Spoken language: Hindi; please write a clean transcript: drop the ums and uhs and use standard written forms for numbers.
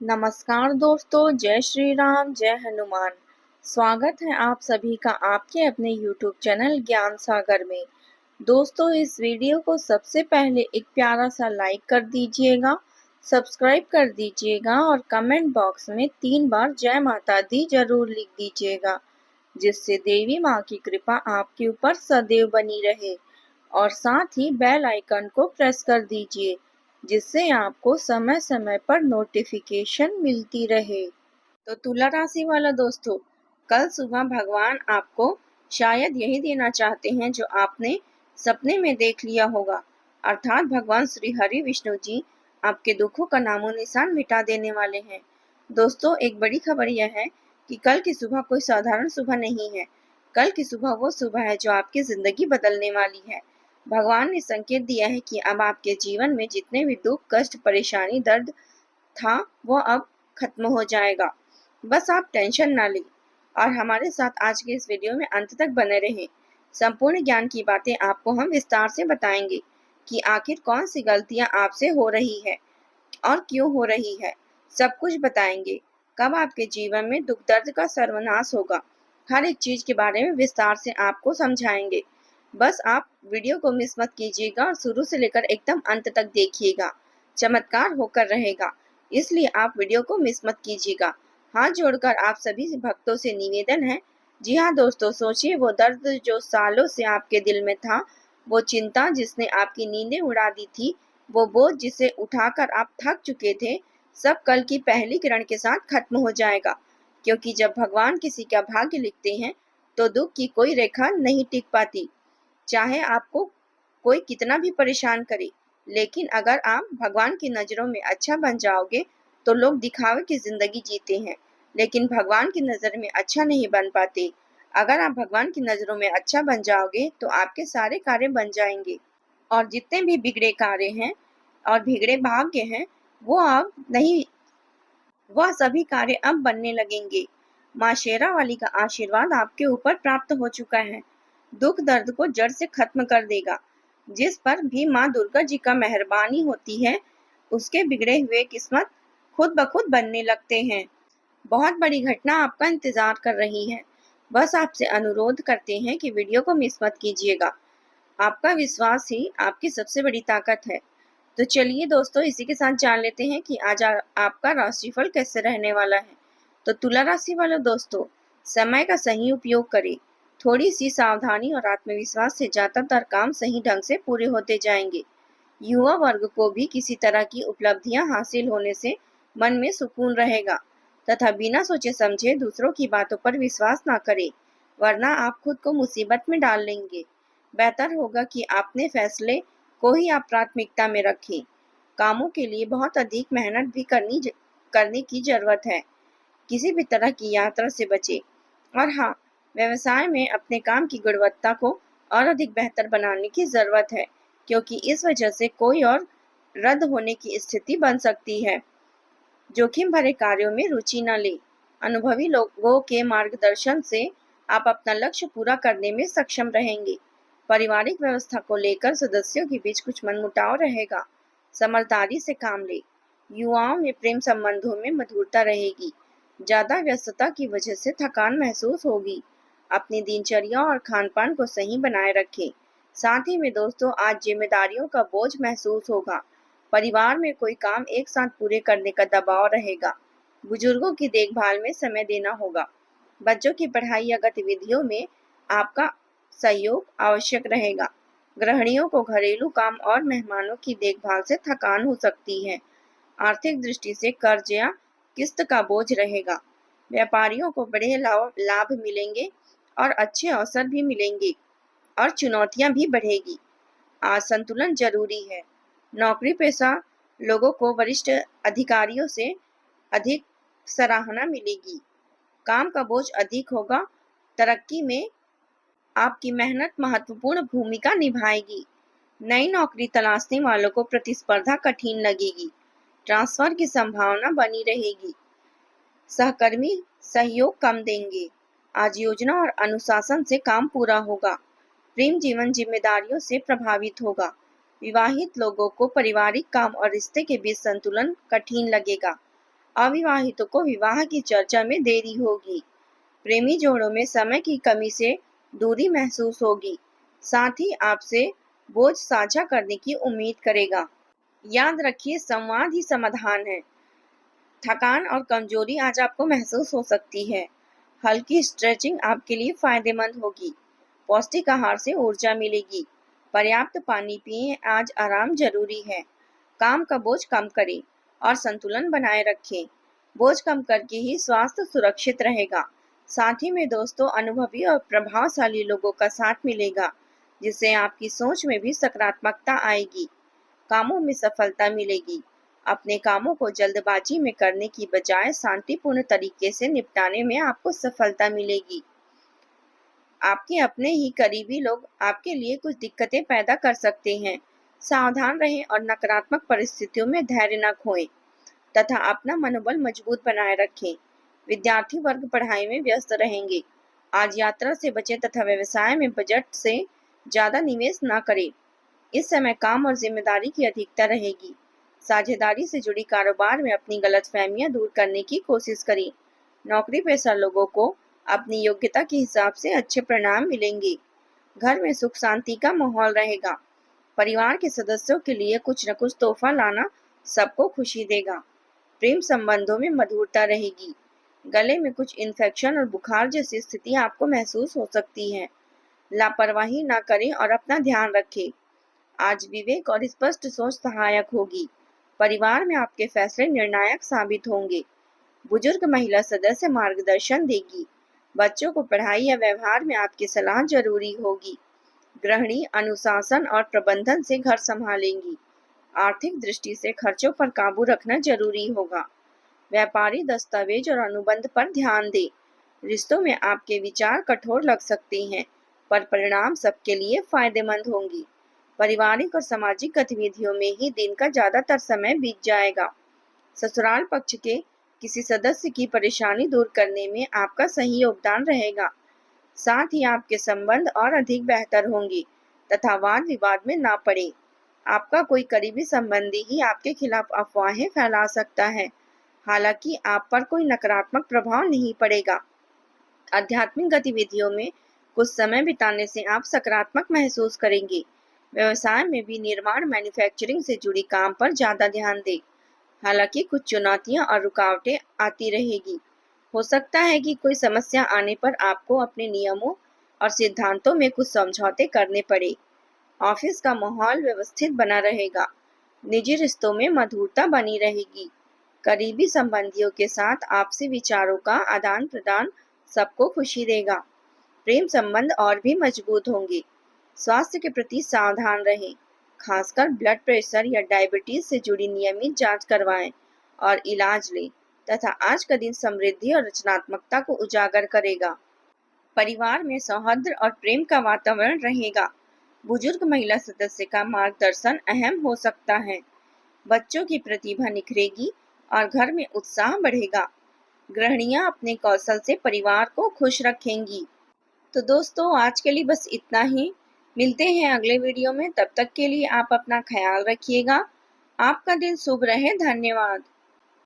नमस्कार दोस्तों, जय श्री राम, जय हनुमान। स्वागत है आप सभी का आपके अपने YouTube चैनल ज्ञान सागर में। दोस्तों, इस वीडियो को सबसे पहले एक प्यारा सा लाइक कर दीजिएगा, सब्सक्राइब कर दीजिएगा और कमेंट बॉक्स में 3 बार जय माता दी जरूर लिख दीजिएगा, जिससे देवी माँ की कृपा आपके ऊपर सदैव बनी रहे। और साथ ही बेल आइकन को प्रेस कर दीजिए, जिससे आपको समय समय पर नोटिफिकेशन मिलती रहे। तो तुला राशि वाला दोस्तों, कल सुबह भगवान आपको शायद यही देना चाहते हैं जो आपने सपने में देख लिया होगा, अर्थात भगवान श्री हरि विष्णु जी आपके दुखों का नामो निशान मिटा देने वाले हैं। दोस्तों, एक बड़ी खबर यह है कि कल की सुबह कोई साधारण सुबह नहीं है। कल की सुबह वो सुबह है जो आपकी जिंदगी बदलने वाली है। भगवान ने संकेत दिया है कि अब आपके जीवन में जितने भी दुख, कष्ट, परेशानी, दर्द था वो अब खत्म हो जाएगा। बस आप टेंशन ना लें और हमारे साथ आज के इस वीडियो में अंत तक बने रहें। संपूर्ण ज्ञान की बातें आपको हम विस्तार से बताएंगे कि आखिर कौन सी गलतियां आपसे हो रही है और क्यों हो रही है। सब कुछ बताएंगे। कब आपके जीवन में दुख दर्द का सर्वनाश होगा, हर एक चीज के बारे में विस्तार से आपको समझाएंगे। बस आप वीडियो को मिस मत कीजिएगा और शुरू से लेकर एकदम अंत तक देखिएगा। चमत्कार होकर रहेगा, इसलिए आप वीडियो को मिस मत कीजिएगा। हाथ जोड़कर आप सभी भक्तों से निवेदन है। जी हाँ दोस्तों, सोचिए वो दर्द जो सालों से आपके दिल में था, वो चिंता जिसने आपकी नींदें उड़ा दी थी, वो बोझ जिसे उठाकर आप थक चुके थे, सब कल की पहली किरण के साथ खत्म हो जाएगा। क्योंकि जब भगवान किसी का भाग्य लिखते हैं तो दुख की कोई रेखा नहीं टिक पाती, चाहे आपको कोई कितना भी परेशान करे। लेकिन अगर आप भगवान की नजरों में अच्छा बन जाओगे तो लोग दिखावे की जिंदगी जीते हैं, लेकिन भगवान की नजर में अच्छा नहीं बन पाते। अगर आप भगवान की नजरों में अच्छा बन जाओगे तो आपके सारे कार्य बन जाएंगे और जितने भी बिगड़े कार्य हैं और बिगड़े भाग्य हैं वो अब नहीं, वह सभी कार्य अब बनने लगेंगे। माँ शेरा वाली का आशीर्वाद आपके ऊपर प्राप्त हो चुका है। दुख दर्द को जड़ से खत्म कर देगा। जिस पर भी माँ दुर्गा जी का मेहरबानी होती है, उसके बिगड़े हुए किस्मत खुद ब खुद बनने लगते हैं। बहुत बड़ी घटना आपका इंतजार कर रही है। बस आपसे अनुरोध करते हैं कि वीडियो को मिस मत कीजिएगा। आपका विश्वास ही आपकी सबसे बड़ी ताकत है। तो चलिए दोस्तों, इसी के साथ जान लेते हैं कि आज आपका राशिफल कैसे रहने वाला है। तो तुला राशि वालों दोस्तों, समय का सही उपयोग करें। थोड़ी सी सावधानी और आत्मविश्वास से ज्यादातर काम सही ढंग से पूरे होते जाएंगे। युवा वर्ग को भी किसी तरह की उपलब्धियां हासिल होने से मन में सुकून रहेगा तथा बिना सोचे समझे दूसरों की बातों पर विश्वास ना करें, वरना आप खुद को मुसीबत में डाल लेंगे। बेहतर होगा कि अपने फैसले को ही आप प्राथमिकता में रखें। कामों के लिए बहुत अधिक मेहनत भी करने की जरूरत है। किसी भी तरह की यात्रा से बचें। और हाँ, व्यवसाय में अपने काम की गुणवत्ता को और अधिक बेहतर बनाने की जरूरत है, क्योंकि इस वजह से कोई और रद्द होने की स्थिति बन सकती है। जोखिम भरे कार्यों में रुचि न लें। अनुभवी लोगों के मार्गदर्शन से आप अपना लक्ष्य पूरा करने में सक्षम रहेंगे। पारिवारिक व्यवस्था को लेकर सदस्यों के बीच कुछ मनमुटाव रहेगा। समझदारी से काम लें। युवाओं में प्रेम संबंधों में मधुरता रहेगी। ज्यादा व्यस्तता की वजह से थकान महसूस होगी। अपनी दिनचर्या और खान पान को सही बनाए रखें। साथ ही में दोस्तों, आज जिम्मेदारियों का बोझ महसूस होगा। परिवार में कोई काम एक साथ पूरे करने का दबाव रहेगा। बुजुर्गों की देखभाल में समय देना होगा। बच्चों की पढ़ाई या गतिविधियों में आपका सहयोग आवश्यक रहेगा। गृहिणियों को घरेलू काम और मेहमानों की देखभाल से थकान हो सकती है। आर्थिक दृष्टि से कर्ज या किस्त का बोझ रहेगा। व्यापारियों को बड़े लाभ मिलेंगे और अच्छे अवसर भी मिलेंगे और चुनौतियां भी बढ़ेगी। आज संतुलन जरूरी है। नौकरी पेशा लोगों को वरिष्ठ अधिकारियों से अधिक सराहना मिलेगी। काम का बोझ अधिक होगा। तरक्की में आपकी मेहनत महत्वपूर्ण भूमिका निभाएगी। नई नौकरी तलाशने वालों को प्रतिस्पर्धा कठिन लगेगी। ट्रांसफर की संभावना बनी रहेगी। सहकर्मी सहयोग कम देंगे। आज योजना और अनुशासन से काम पूरा होगा। प्रेम जीवन जिम्मेदारियों से प्रभावित होगा। विवाहित लोगों को पारिवारिक काम और रिश्ते के बीच संतुलन कठिन लगेगा। अविवाहितों को विवाह की चर्चा में देरी होगी। प्रेमी जोड़ों में समय की कमी से दूरी महसूस होगी। साथ ही आपसे बोझ साझा करने की उम्मीद करेगा। याद रखिए, संवाद ही समाधान है। थकान और कमजोरी आज आपको महसूस हो सकती है। हल्की स्ट्रेचिंग आपके लिए फायदेमंद होगी। पौष्टिक आहार से ऊर्जा मिलेगी। पर्याप्त पानी पिएं, आज आराम जरूरी है। काम का बोझ कम करें और संतुलन बनाए रखें। बोझ कम करके ही स्वास्थ्य सुरक्षित रहेगा। साथ ही में दोस्तों, अनुभवी और प्रभावशाली लोगों का साथ मिलेगा, जिससे आपकी सोच में भी सकारात्मकता आएगी। कामों में सफलता मिलेगी। अपने कामों को जल्दबाजी में करने की बजाय शांतिपूर्ण तरीके से निपटाने में आपको सफलता मिलेगी। आपके अपने ही करीबी लोग आपके लिए कुछ दिक्कतें पैदा कर सकते हैं। सावधान रहें और नकारात्मक परिस्थितियों में धैर्य न खोएं तथा अपना मनोबल मजबूत बनाए रखें। विद्यार्थी वर्ग पढ़ाई में व्यस्त रहेंगे। आज यात्रा से बचें तथा व्यवसाय में बजट से ज्यादा निवेश न करें। इस समय काम और जिम्मेदारी की अधिकता रहेगी। साझेदारी से जुड़ी कारोबार में अपनी गलतफहमियां दूर करने की कोशिश करें। नौकरी पेशा लोगों को अपनी योग्यता के हिसाब से अच्छे परिणाम मिलेंगे। घर में सुख शांति का माहौल रहेगा। परिवार के सदस्यों के लिए कुछ न कुछ तोहफा लाना सबको खुशी देगा। प्रेम संबंधों में मधुरता रहेगी। गले में कुछ इन्फेक्शन और बुखार जैसी स्थिति आपको महसूस हो सकती है। लापरवाही न करें और अपना ध्यान रखें। आज विवेक और स्पष्ट सोच सहायक होगी। परिवार में आपके फैसले निर्णायक साबित होंगे। बुजुर्ग महिला सदस्य मार्गदर्शन देगी। बच्चों को पढ़ाई या व्यवहार में आपकी सलाह जरूरी होगी। गृहिणी अनुशासन और प्रबंधन से घर संभालेंगी। आर्थिक दृष्टि से खर्चों पर काबू रखना जरूरी होगा। व्यापारी दस्तावेज और अनुबंध पर ध्यान दें। रिश्तों में आपके विचार कठोर लग सकते हैं, पर परिणाम सबके लिए फायदेमंद होंगी। पारिवारिक और सामाजिक गतिविधियों में ही दिन का ज्यादातर समय बीत जाएगा। ससुराल पक्ष के किसी सदस्य की परेशानी दूर करने में आपका सही योगदान रहेगा। साथ ही आपके संबंध और अधिक बेहतर होंगे तथा वाद विवाद में ना पड़े। आपका कोई करीबी संबंधी ही आपके खिलाफ अफवाहें फैला सकता है। हालांकि आप पर कोई नकारात्मक प्रभाव नहीं पड़ेगा। आध्यात्मिक गतिविधियों में कुछ समय बिताने से आप सकारात्मक महसूस करेंगे। व्यवसाय में भी निर्माण मैन्युफैक्चरिंग से जुड़ी काम पर ज्यादा ध्यान दें। हालांकि कुछ चुनौतियां और रुकावटें आती रहेगी। हो सकता है कि कोई समस्या आने पर आपको अपने नियमों और सिद्धांतों में कुछ समझौते करने पड़े। ऑफिस का माहौल व्यवस्थित बना रहेगा। निजी रिश्तों में मधुरता बनी रहेगी। करीबी संबंधियों के साथ आपसी विचारों का आदान प्रदान सबको खुशी देगा। प्रेम संबंध और भी मजबूत होंगे। स्वास्थ्य के प्रति सावधान रहें। खासकर ब्लड प्रेशर या डायबिटीज से जुड़ी नियमित जांच करवाएं और इलाज लें तथा आज का दिन समृद्धि और रचनात्मकता को उजागर करेगा। परिवार में सौहार्द और प्रेम का वातावरण रहेगा। बुजुर्ग महिला सदस्य का मार्गदर्शन अहम हो सकता है। बच्चों की प्रतिभा निखरेगी और घर में उत्साह बढ़ेगा। गृहिणियां अपने कौशल से परिवार को खुश रखेंगी। तो दोस्तों, आज के लिए बस इतना ही। मिलते हैं अगले वीडियो में। तब तक के लिए आप अपना ख्याल रखिएगा। आपका दिन शुभ रहे। धन्यवाद।